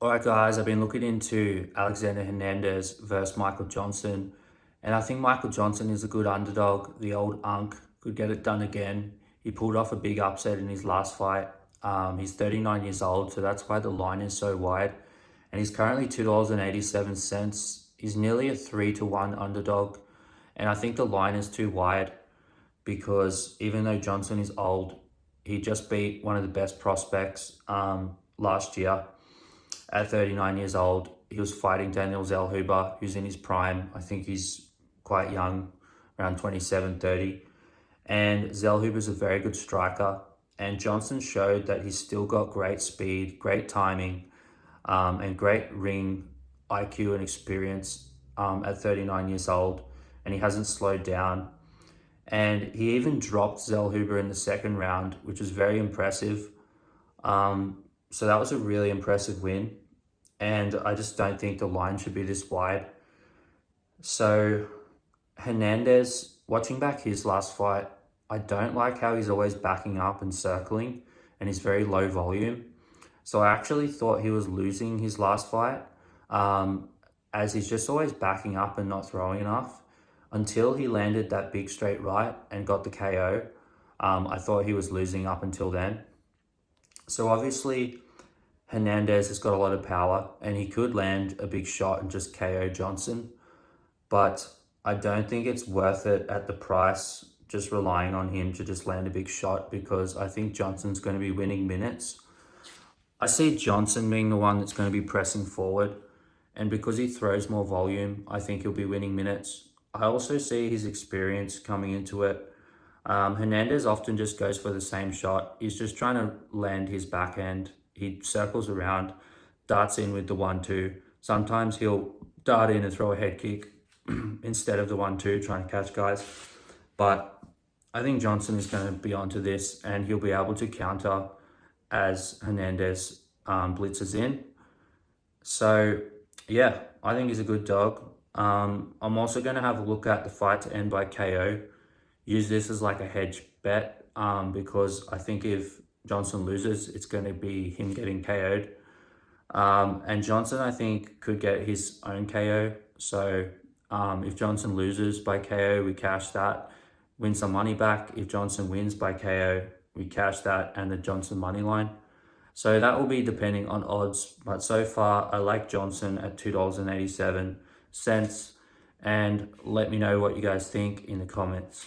All right, guys, I've been looking into Alexander Hernandez versus Michael Johnson, and I think Michael Johnson is a good underdog. The old Unk could get it done again. He pulled off a big upset in his last fight. He's 39 years old, so that's why the line is so wide. And he's currently $2.87. He's nearly a 3-1 underdog. And I think the line is too wide because even though Johnson is old, he just beat one of the best prospects last year at 39 years old. He was fighting Daniel Zellhuber, who's in his prime. I think he's quite young, around 27, 30. And Zellhuber's a very good striker. And Johnson showed that he's still got great speed, great timing, and great ring IQ and experience at 39 years old. And he hasn't slowed down. And he even dropped Zellhuber in the second round, which was very impressive. So that was a really impressive win. And I just don't think the line should be this wide. So Hernandez, watching back his last fight, I don't like how he's always backing up and circling, and he's very low volume. So I actually thought he was losing his last fight, as he's just always backing up and not throwing enough until he landed that big straight right and got the KO. I thought he was losing up until then. So obviously Hernandez has got a lot of power and he could land a big shot and just KO Johnson, but I don't think it's worth it at the price, just relying on him to just land a big shot, because I think Johnson's going to be winning minutes. I see Johnson being the one that's going to be pressing forward, and because he throws more volume, I think he'll be winning minutes. I also see his experience coming into it. Hernandez often just goes for the same shot. He's just trying to land his backhand. He circles around, darts in with the 1-2. Sometimes he'll dart in and throw a head kick instead of the 1-2, trying to catch guys. But I think Johnson is going to be onto this and he'll be able to counter as Hernandez blitzes in. So yeah, I think he's a good dog. I'm also going to have a look at the fight to end by KO. Use this as like a hedge bet, because I think if Johnson loses, it's going to be him getting KO'd. And Johnson, I think, could get his own KO. So if Johnson loses by KO, we cash that, win some money back. If Johnson wins by KO, we cash that and the Johnson money line. So that will be depending on odds. But so far, I like Johnson at $2.87. And let me know what you guys think in the comments.